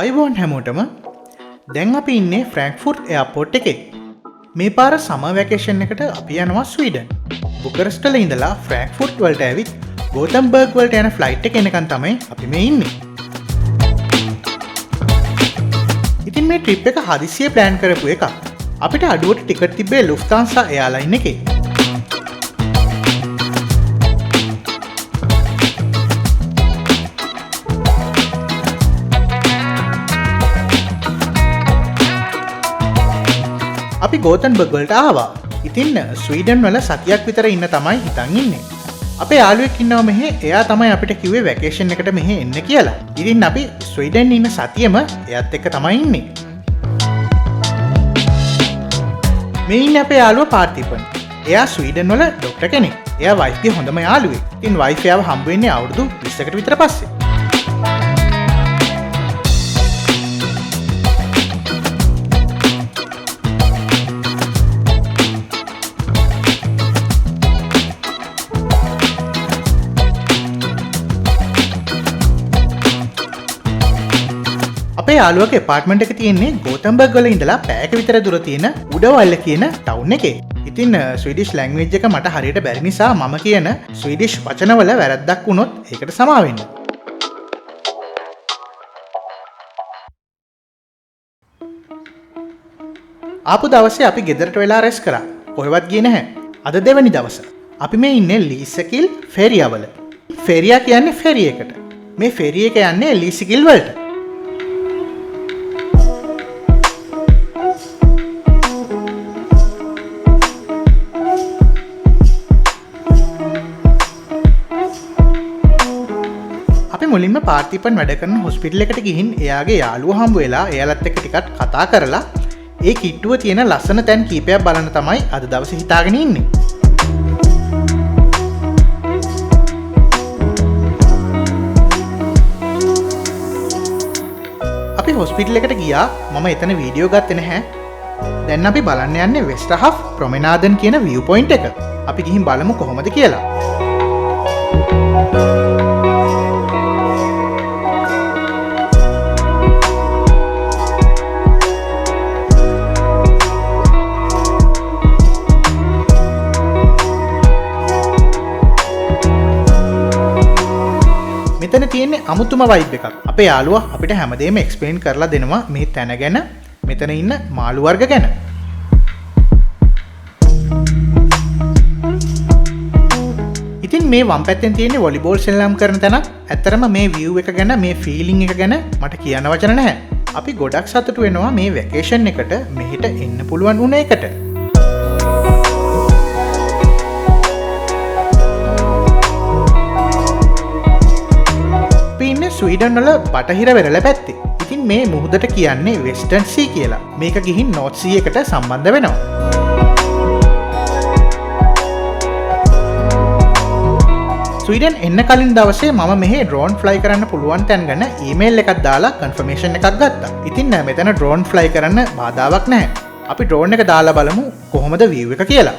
අයිබෝන් හැමෝටම දැන් අපි ඉන්නේ ෆ්‍රැන්ක්ෆුර්ට් එයාපෝට් එකේ. මේ පාර සමර් වැකේෂන් එකට අපි යනවා ස්වීඩන්. බුකරස්ට්වල ඉඳලා ෆ්‍රැන්ක්ෆුර්ට් වලට ඇවිත් ගෝතම්බර්ග් වලට යන ෆ්ලයිට් එක එනකන් තමයි අපි මේ ඉන්නේ. ඉතින් මේ ට්‍රිප් එක හදිසියෙ ප්ලෑන් කරපු එකක්. අපිට අඩුවට ටිකට් තිබ්බේ ලුෆ්තාන්සා එයාලයින් එකේ. අපි ගෝතන්බර්ග් වලට ආවා. ඉතින් ස්වීඩන් වල සතියක් විතර ඉන්න තමයි හිතන් ඉන්නේ. අපේ යාළුවෙක් ඉන්නවා මෙහෙ. එයා තමයි අපිට කිව්වේ වැකේෂන් එකට මෙහෙ එන්න කියලා. ඉතින් අපි ස්වීඩන් ඉන්න සතියෙම එයාත් එක්ක තමයි ඉන්නේ. මේ ඉන්නේ අපේ යාළුවා පාර්තිපන්. එයා ස්වීඩන් වල ડોක්ටර් කෙනෙක්. එයා වයිෆ්ගේ හොඳම යාළුවෙක්. ඉතින් වයිෆ් එයාව හම්බ වෙන්නේ අවුරුදු 20කට විතර පස්සේ. අපේ යාළුවගේ ඇපාර්ට්මන්ට් එක තියෙන්නේ ගෝතම්බර්ග් වල ඉඳලා පැයක විතර දුර තියෙන උඩවල්ල කියන ටවුන් එකේ. ඉතින් ස්වීඩිෂ් ලැන්ග්වේජ් එක මට හරියට බැරි නිසා මම කියන ස්වීඩිෂ් වචනවල වැරද්දක් වුණොත් ඒකට සමා වෙන්න. ආපු දවසේ අපි ගෙදරට වෙලා රෙස් කරා. කොහෙවත් ගියේ නැහැ. අද දෙවැනි දවස. අපි මේ ඉන්නේ ලීසකිල් ෆෙරියාවල. ෆෙරියා කියන්නේ ෆෙරි එකට. මේ ෆෙරි එක යන්නේ ලීසකිල් වලට. මුලින්ම පාර්තිපන් වැඩ කරන හොස්පිටල් එකට ගිහින් එයාගේ යාළුවා හම්බ වෙලා එයාලත් එක්ක ටිකක් කතා කරලා ඒ කිට්ටුව තියෙන ලස්සන තැන් කීපයක් බලන්න තමයි අද දවසේ හිතාගෙන ඉන්නේ. අපි හොස්පිටල් එකට ගියා. මම එතන වීඩියෝ ගත්තේ නැහැ. දැන් අපි බලන්න යන්නේ වෙස්ටර්හෆ් ප්‍රොමෙනාඩන් කියන view point එක. අපි ගිහින් බලමු කොහොමද කියලා. මෙතන තියෙන්නේ අමුතුම වයිබ් එකක්. අපේ යාළුවා අපිට හැමදේම එක්ස්ප්ලেইন කරලා දෙනවා මේ තැන ගැන, මෙතන ඉන්න මාළු වර්ග ගැන. ඉතින් මේ වම් පැත්තෙන් තියෙන්නේ වොලිබෝල් සෙල්ලම් කරන තැනක්. ඇත්තරම මේ view එක ගැන, මේ ෆීලිං එක ගැන මට කියන්න වචන නැහැ. අපි ගොඩක් සතුටු වෙනවා මේ වැකේෂන් එකට මෙහෙට එන්න පුළුවන් වුණ එකට. ස්වීඩන් වල බටහිර වෙරළ පැත්තේ. ඉතින් මේ මුහුදට කියන්නේ වෙස්ටර්න් සී කියලා. මේක ගිහින් නෝත් සී එකට සම්බන්ධ වෙනවා. ස්වීඩන් එන්න කලින් දවසේ මම මෙහි ඩ්‍රෝන් ෆ්ලයි කරන්න පුළුවන් තැන් ගැන ඊමේල් එකක් දාලා කන්ෆර්මේෂන් එකක් ගත්තා. ඉතින් මෙතන ඩ්‍රෝන් ෆ්ලයි කරන්න බාධාවක් නැහැ. අපි ඩ්‍රෝන් එක දාලා බලමු කොහොමද view එක කියලා.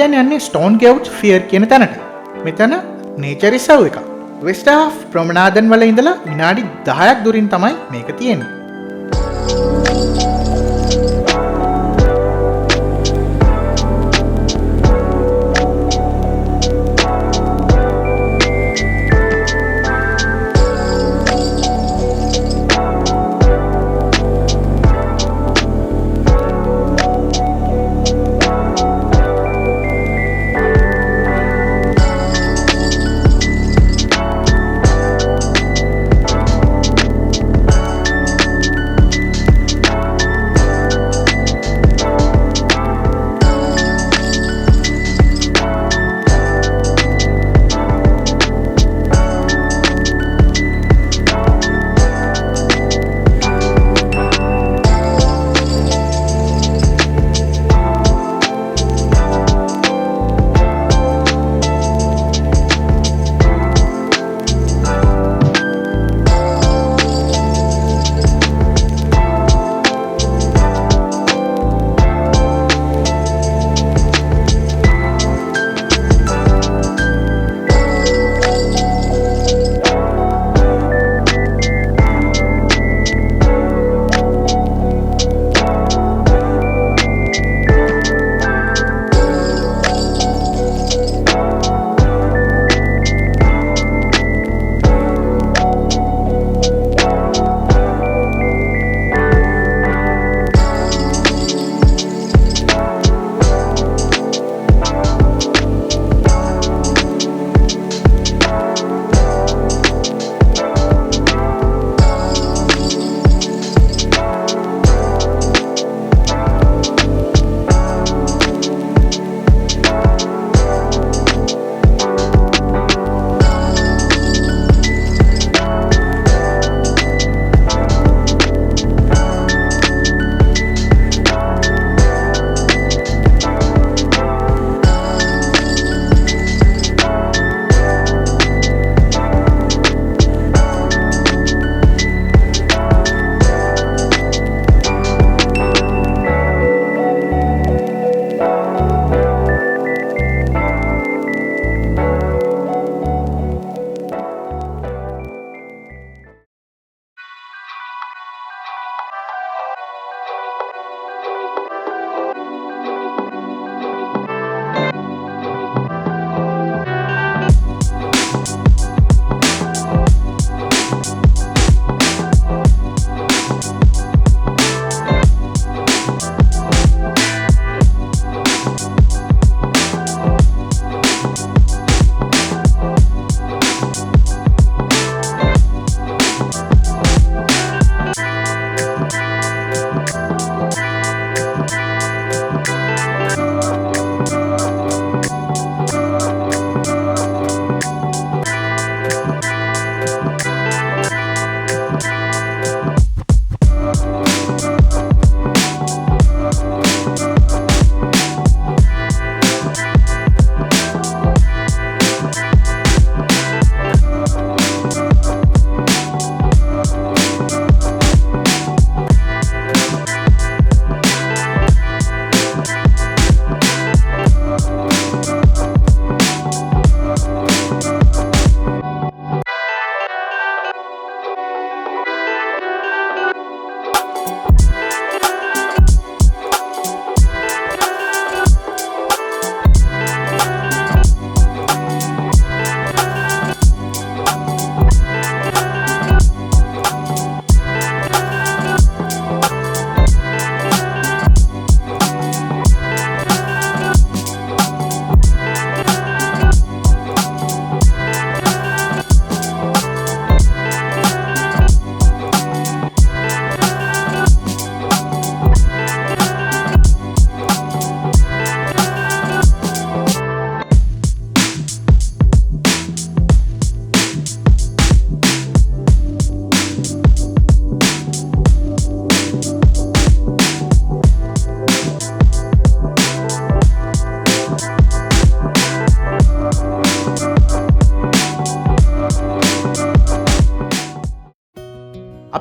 දැන් යන්නේ ස්ටෝන් ගවුච් ෆියර් කියන තැනට. මෙතන නේචර් රිසර්ව් එක. වෙස්ටර්හාෆ් ප්‍රොමනාඩන් වල ඉඳලා විනාඩි 10ක් දුරින් තමයි මේක තියෙන්නේ.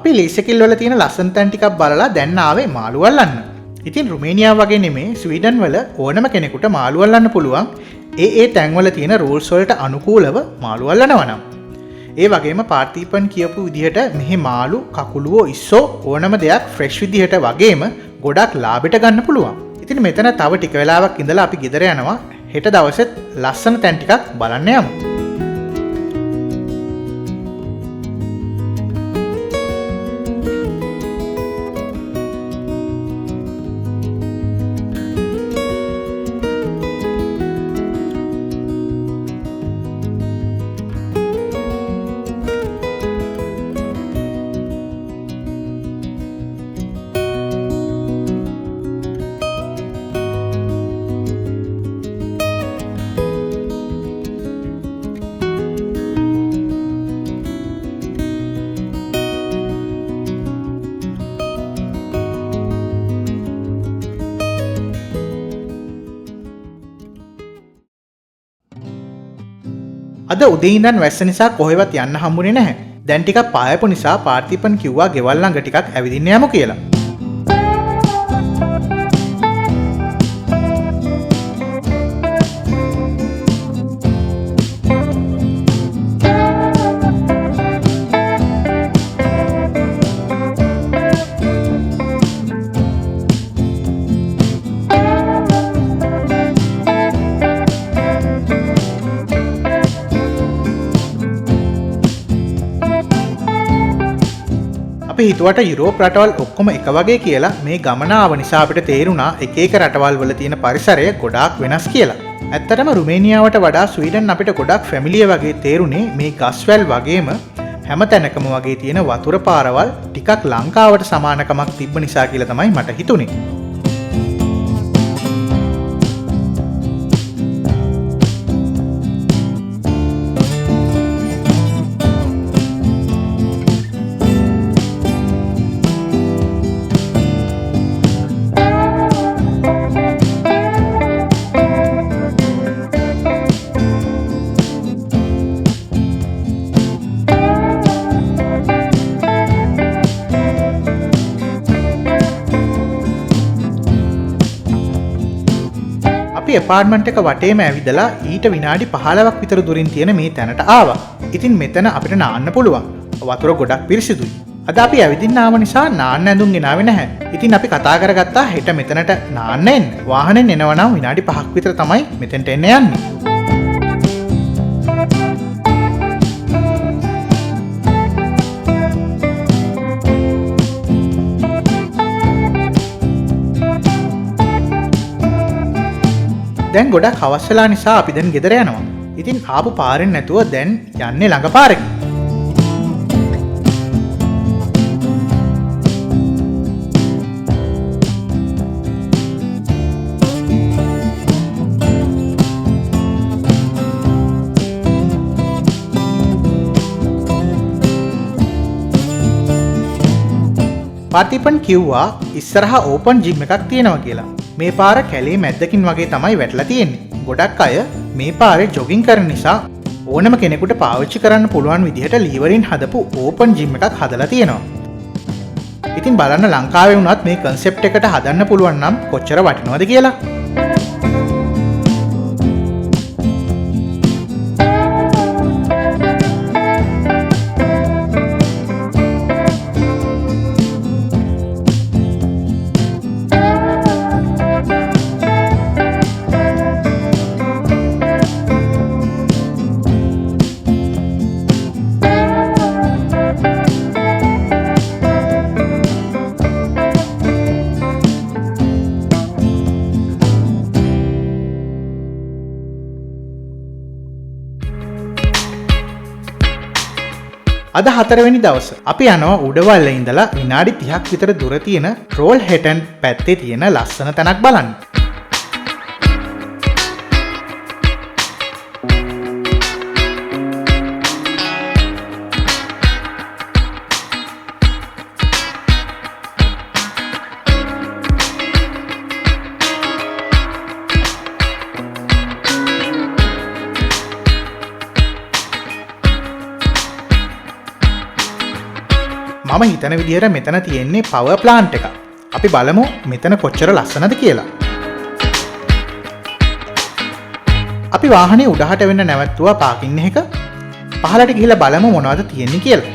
අපි ලීසකිල් වල තියෙන ලස්සන තැන් ටිකක් බලලා දැන් ආවේ මාළු අල්ලන්න. ඉතින් රුමේනියා වගේ නෙමේ ස්වීඩන් වල ඕනම කෙනෙකුට මාළු අල්ලන්න පුළුවන් ඒ තැන්වල තියෙන රූල්ස් වලට අනුකූලව මාළු අල්ලනවා නම්. ඒ වගේම පාර්ථීපන් කියපු විදිහට මෙහි මාළු කකුලුවෝ ඉස්සෝ ඕනම දෙයක් ෆ්‍රෙෂ් විදිහට වගේම ගොඩක් ලාභෙට ගන්න පුළුවන්. ඉතින් මෙතන තව ටික වෙලාවක් ඉඳලා අපි ගෙදර යනවා. හෙට දවසෙත් ලස්සන තැන් ටිකක් බලන්න යමු. අද උදේ ඉඳන් වැස්ස නිසා කොහෙවත් යන්න හම්බුනේ නැහැ. දැන් ටිකක් පායපු නිසා පාර්ථීපන් කිව්වා ගෙවල් ළඟ ටිකක් ඇවිදින්න යමු කියලා. අපි හිතුවට යුරෝප රටවල් ඔක්කොම එක වගේ කියලා මේ ගමන ආව නිසා අපිට තේරුණා එක එක රටවල් වල තියෙන පරිසරය ගොඩාක් වෙනස් කියලා. ඇත්තටම රුමේනියාවට වඩා ස්වීඩන් අපිට ගොඩක් ෆැමිලිය වගේ තේරුනේ මේ ගස්වැල් වගේම හැම තැනකම වගේ තියෙන වතුර පාරවල් ටිකක් ලංකාවට සමානකමක් තිබ්බ නිසා කියලා තමයි මට හිතුනේ. එපාර්ට්මන්ට් එක වටේම ඇවිදලා ඊට විනාඩි 15ක් විතර දුරින් තියෙන මේ තැනට ආවා. ඉතින් මෙතන අපිට නාන්න පුළුවන්. වතුර ගොඩක් පිරිසිදුයි. අද අපි ඇවිදින්න ආව නිසා නාන්න ඇඳුම් ගෙනාවේ නැහැ. ඉතින් අපි කතා කරගත්තා හෙට මෙතනට නාන්න එන්න. වාහනෙන් එනවා නම් විනාඩි 5ක් විතර තමයි මෙතෙන්ට එන්න යන්නේ. දැන් ගොඩක් හවස් වෙලා නිසා අපි දැන් ගෙදර යනවා. ඉතින් ආපු පාරෙන් නැතුව දැන් යන්නේ ළඟ පාරකින්. පාර්ථීපන් කිව්වා ඉස්සරහා ඕපන් ජිම් එකක් තියෙනවා කියලා. මේ පාර කැලේ මැද්දකින් වගේ තමයි වැටලා තියෙන්නේ. ගොඩක් අය මේ පාරේ ජොගින් කරන නිසා ඕනම කෙනෙකුට පාවිච්චි කරන්න පුළුවන් විදිහට ලීවරින් හදපු ඕපන් ජිම් එකක් හදලා තියෙනවා. ඉතින් බලන්න ලංකාවේ වුණත් මේ කන්සෙප්ට් එකට හදන්න පුළුවන් නම් කොච්චර වටිනවද කියලා. අද 4 වෙනි දවස අපි යනවා උඩවල්ල ඉඳලා විනාඩි 30ක් විතර දුර තියෙන රෝල් හෙටන් පැත්තේ තියෙන ලස්සන තැනක් බලන්න. මම හිතන විදිහට මෙතන තියෙන්නේ පවර් ප්ලාන්ට් එකක්. අපි බලමු මෙතන කොච්චර ලස්සනද කියලා. අපි වාහනේ උඩහට වෙන්න නැවැත්තුවා පාකින් එක. පහළට ගිහිල්ලා බලමු මොනවද තියෙන්නේ කියලා.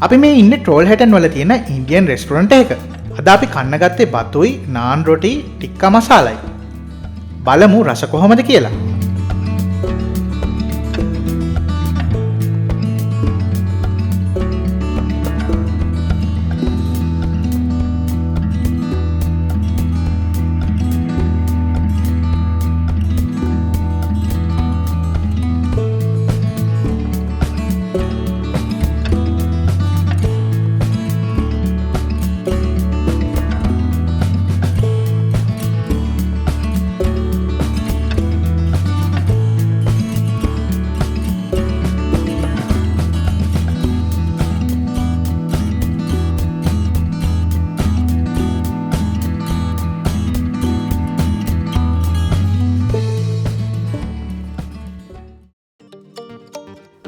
අපි මේ ඉන්නේ ට්‍රෝල් හැටන් වල තියෙන ඉන්දියන් රෙස්ටොරන්ට් එක. අද අපි කන්න ගත්තේ බතුයි, නාන් රොටි, ටික්කා මසාලයි. බලමු රස කොහමද කියලා.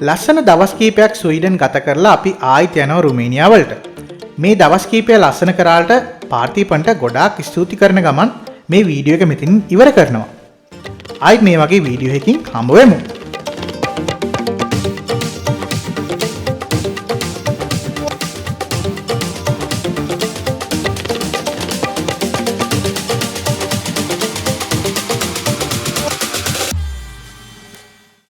ලස්සන දවස් කීපයක් ස්වීඩන් ගත කරලා අපි ආයිත් යනවා රුමේනියා වලට. මේ දවස් කීපය ලස්සන කරාලට පාර්ථීපන්ට ගොඩාක් ස්තුති කරන ගමන් මේ වීඩියෝ එක මෙතනින් ඉවර කරනවා. ආයිත් මේ වගේ වීඩියෝ එකකින් හම්බ වෙමු.